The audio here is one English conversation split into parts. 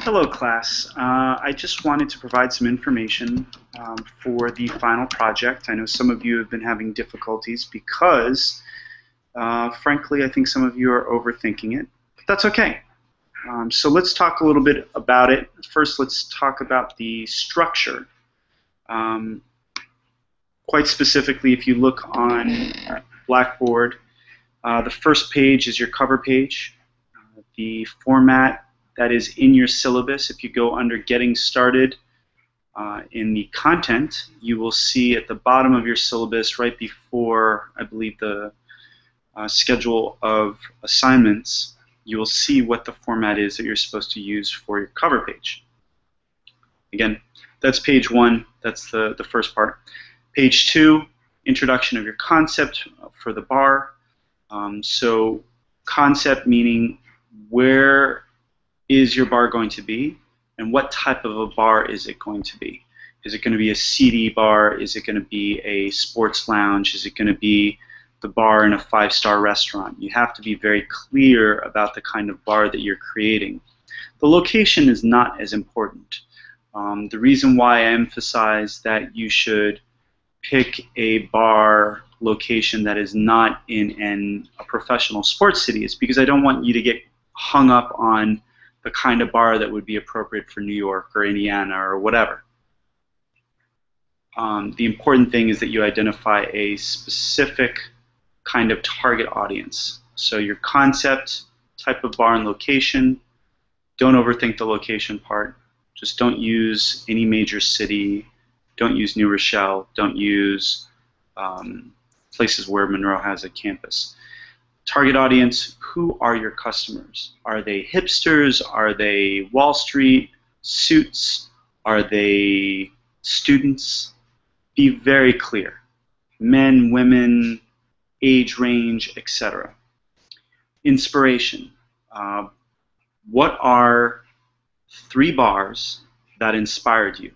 Hello, class. I just wanted to provide some information for the final project. I know some of you have been having difficulties because, frankly, I think some of you are overthinking it, but that's okay. So let's talk a little bit about it. First, let's talk about the structure. Quite specifically, if you look on Blackboard, the first page is your cover page. The format that is in your syllabus, if you go under Getting Started in the content, you will see at the bottom of your syllabus, right before, I believe, the schedule of assignments, you will see what the format is that you're supposed to use for your cover page. Again, that's page 1. That's the first part. Page 2, introduction of your concept for the bar. So concept meaning where is your bar going to be and what type of a bar is it going to be. Is it going to be a seedy bar? Is it going to be a sports lounge? Is it going to be the bar in a 5-star restaurant? You have to be very clear about the kind of bar that you're creating. The location is not as important. The reason why I emphasize that you should pick a bar location that is not in a professional sports city is because I don't want you to get hung up on the kind of bar that would be appropriate for New York or Indiana or whatever. The important thing is that you identify a specific kind of target audience. So your concept, type of bar and location, don't overthink the location part. Just don't use any major city. Don't use New Rochelle. Don't use places where Monroe has a campus. Target audience, who are your customers? Are they hipsters? Are they Wall Street suits? Are they students? Be very clear. Men, women, age range, etc. Inspiration. What are 3 bars that inspired you?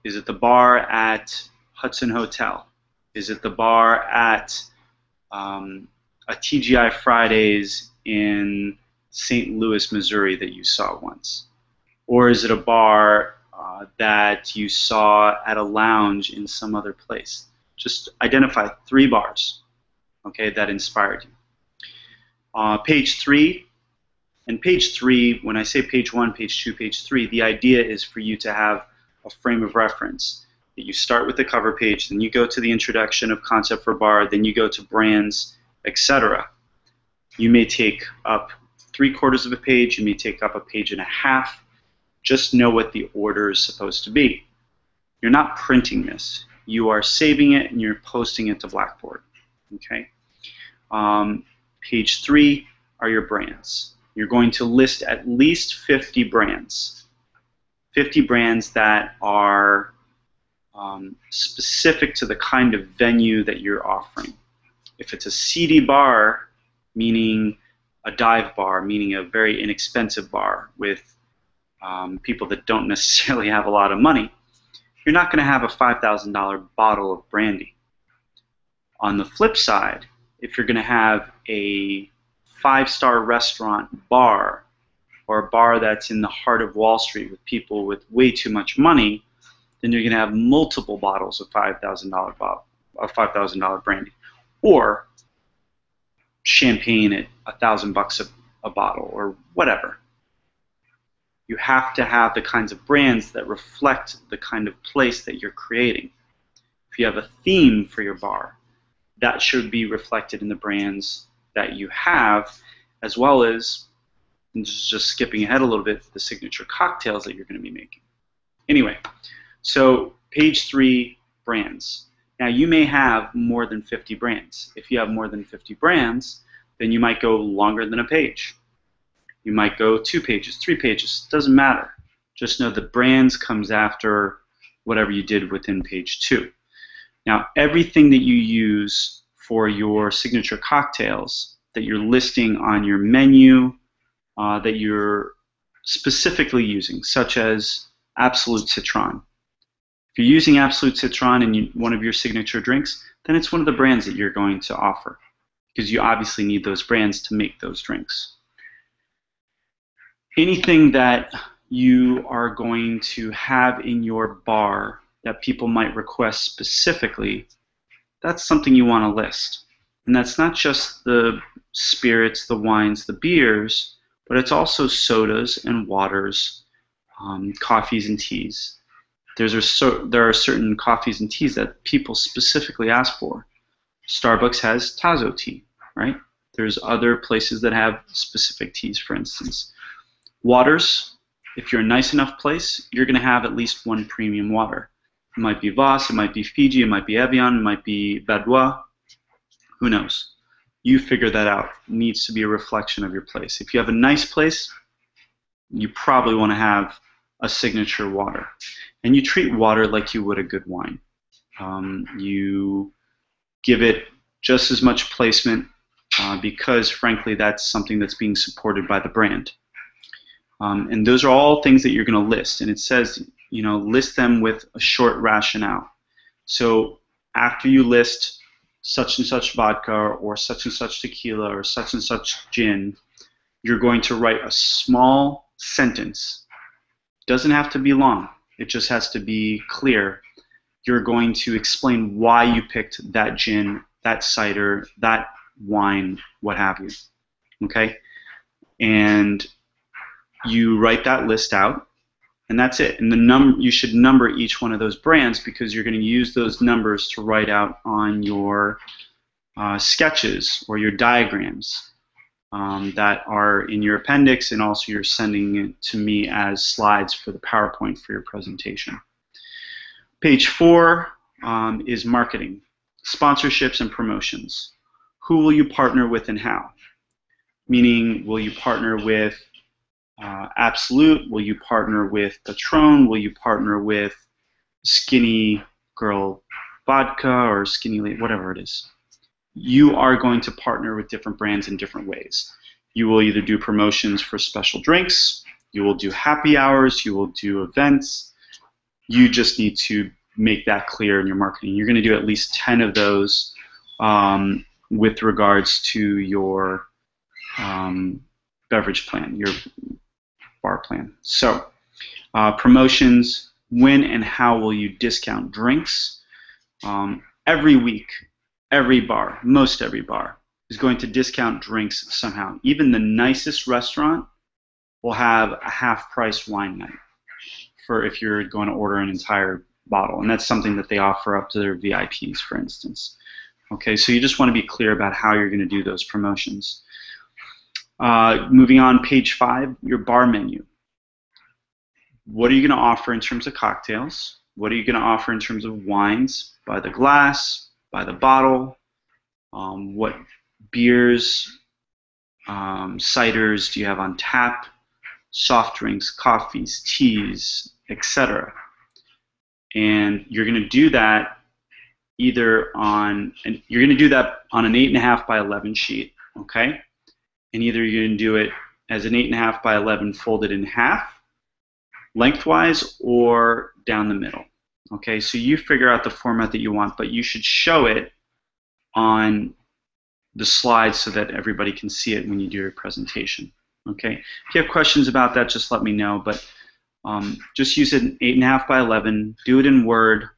Is it the bar at Hudson Hotel? Is it the bar at a TGI Fridays in St. Louis, Missouri that you saw once? Or is it a bar that you saw at a lounge in some other place? Just identify 3 bars, okay, that inspired you. Page 3, and page 3, when I say page 1, page 2, page 3, the idea is for you to have a frame of reference. That you start with the cover page, then you go to the introduction of concept for bar, then you go to brands, etc. You may take up 3/4 of a page, you may take up a page and a half. Just know what the order is supposed to be. You're not printing this. You are saving it and you're posting it to Blackboard. Okay. Page 3 are your brands. You're going to list at least 50 brands. 50 brands that are specific to the kind of venue that you're offering. If it's a seedy bar, meaning a dive bar, meaning a very inexpensive bar with people that don't necessarily have a lot of money, you're not going to have a $5,000 bottle of brandy. On the flip side, if you're going to have a 5-star restaurant bar or a bar that's in the heart of Wall Street with people with way too much money, then you're going to have multiple bottles of $5,000 brandy, or champagne at $1,000 a bottle, or whatever. You have to have the kinds of brands that reflect the kind of place that you're creating. If you have a theme for your bar, that should be reflected in the brands that you have, as well as, and just skipping ahead a little bit, the signature cocktails that you're going to be making. Anyway, so page 3, brands. Now you may have more than 50 brands. If you have more than 50 brands, then you might go longer than a page. You might go 2 pages, 3 pages, doesn't matter. Just know that brands comes after whatever you did within page 2. Now everything that you use for your signature cocktails that you're listing on your menu, that you're specifically using, such as Absolute Citron. If you're using Absolute Citron in one of your signature drinks, then it's one of the brands that you're going to offer, because you obviously need those brands to make those drinks. Anything that you are going to have in your bar that people might request specifically, that's something you want to list. And that's not just the spirits, the wines, the beers, but it's also sodas and waters, coffees and teas. There are certain coffees and teas that people specifically ask for. Starbucks has Tazo tea, right? There's other places that have specific teas, for instance. Waters, if you're a nice enough place, you're going to have at least one premium water. It might be Voss, it might be Fiji, it might be Evian, it might be Badois. Who knows? You figure that out. It needs to be a reflection of your place. If you have a nice place, you probably want to have a signature water. And you treat water like you would a good wine. You give it just as much placement because, frankly, that's something that's being supported by the brand. And those are all things that you're going to list. And it says, list them with a short rationale. So after you list such and such vodka or such and such tequila or such and such gin, you're going to write a small sentence. It doesn't have to be long. It just has to be clear. You're going to explain why you picked that gin, that cider, that wine, what have you. Okay? And you write that list out, and that's it. And you should number each one of those brands because you're going to use those numbers to write out on your sketches or your diagrams that are in your appendix, and also you're sending it to me as slides for the PowerPoint for your presentation. Page 4 is marketing, sponsorships and promotions. Who will you partner with and how? Meaning, will you partner with Absolute? Will you partner with Patron? Will you partner with Skinny Girl Vodka or Skinny Lady, whatever it is? You are going to partner with different brands in different ways. You will either do promotions for special drinks, you will do happy hours, you will do events. You just need to make that clear in your marketing. You're going to do at least 10 of those with regards to your beverage plan, your bar plan. So promotions, when and how will you discount drinks? Every week, every bar, most every bar, is going to discount drinks somehow. Even the nicest restaurant will have a half-price wine night for if you're going to order an entire bottle. And that's something that they offer up to their VIPs, for instance. Okay, so you just want to be clear about how you're going to do those promotions. Moving on, page 5, your bar menu. What are you going to offer in terms of cocktails? What are you going to offer in terms of wines? By the glass, by the bottle? What beers, ciders do you have on tap? Soft drinks, coffees, teas, etc. And you're going to do that either on an 8.5 by 11 sheet, okay? And either you're going to do it as an 8.5 by 11 folded in half, lengthwise, or down the middle. Okay, so you figure out the format that you want, but you should show it on the slides so that everybody can see it when you do your presentation. Okay, if you have questions about that, just let me know. But just use it in 8.5 by 11. Do it in Word.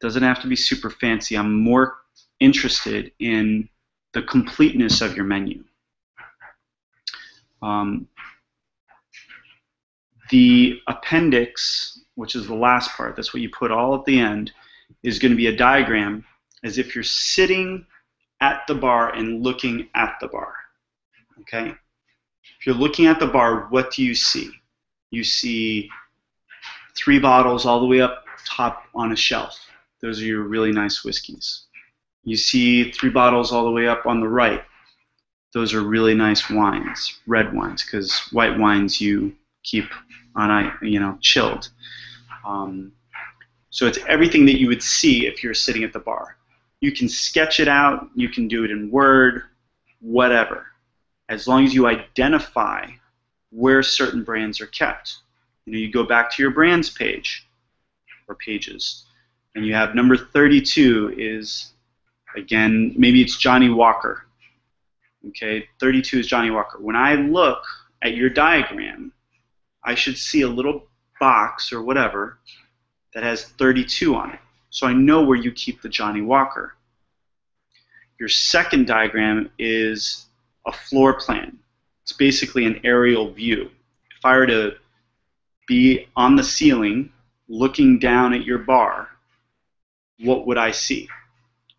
Doesn't have to be super fancy. I'm more interested in the completeness of your menu. The appendix, which is the last part, that's what you put all at the end, is going to be a diagram as if you're sitting at the bar and looking at the bar. Okay? If you're looking at the bar, what do you see? You see 3 bottles all the way up top on a shelf. Those are your really nice whiskeys. You see 3 bottles all the way up on the right. Those are really nice wines, red wines, because white wines you keep on, chilled. So it's everything that you would see if you're sitting at the bar. You can sketch it out. You can do it in Word, whatever, as long as you identify where certain brands are kept. You go back to your brands page or pages, and you have number 32 is, again, maybe it's Johnny Walker. Okay, 32 is Johnny Walker. When I look at your diagram, I should see a little box or whatever that has 32 on it. So I know where you keep the Johnny Walker. Your second diagram is a floor plan. It's basically an aerial view. If I were to be on the ceiling looking down at your bar, what would I see?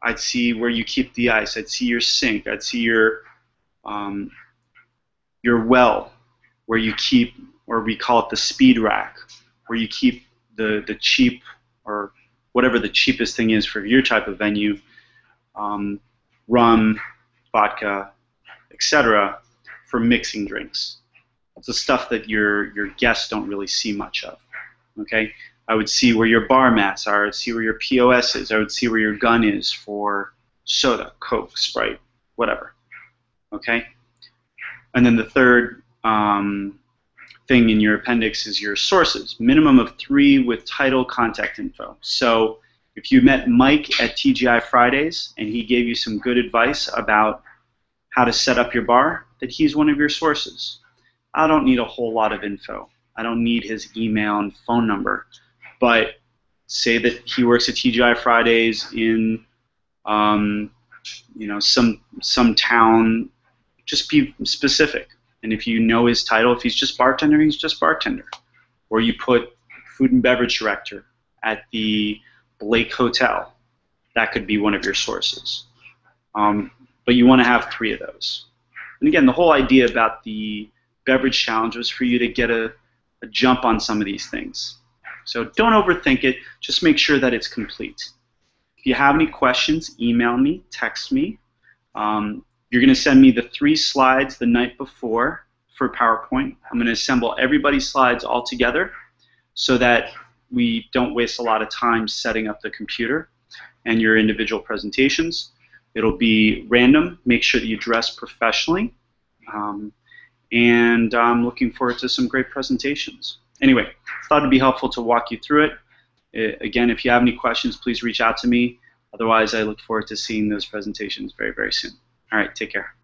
I'd see where you keep the ice. I'd see your sink. I'd see your well, where you keep, or we call it the speed rack, where you keep the cheap, or whatever the cheapest thing is for your type of venue, rum, vodka, etc., for mixing drinks. It's the stuff that your guests don't really see much of. Okay, I would see where your bar mats are. I would see where your POS is. I would see where your gun is for soda, Coke, Sprite, whatever. Okay, and then the third thing in your appendix is your sources. Minimum of 3 with title, contact info. So if you met Mike at TGI Fridays and he gave you some good advice about how to set up your bar, that he's one of your sources. I don't need a whole lot of info. I don't need his email and phone number. But say that he works at TGI Fridays in some town. Just be specific. And if you know his title, if he's just bartender, he's just bartender. Or you put food and beverage director at the Blake Hotel. That could be one of your sources. But you want to have 3 of those. And again, the whole idea about the beverage challenge was for you to get a jump on some of these things. So don't overthink it. Just make sure that it's complete. If you have any questions, email me, text me. You're going to send me the 3 slides the night before for PowerPoint. I'm going to assemble everybody's slides all together so that we don't waste a lot of time setting up the computer and your individual presentations. It'll be random. Make sure that you dress professionally. And I'm looking forward to some great presentations. Anyway, thought it'd be helpful to walk you through it. Again, if you have any questions, please reach out to me. Otherwise, I look forward to seeing those presentations very, very soon. All right, take care.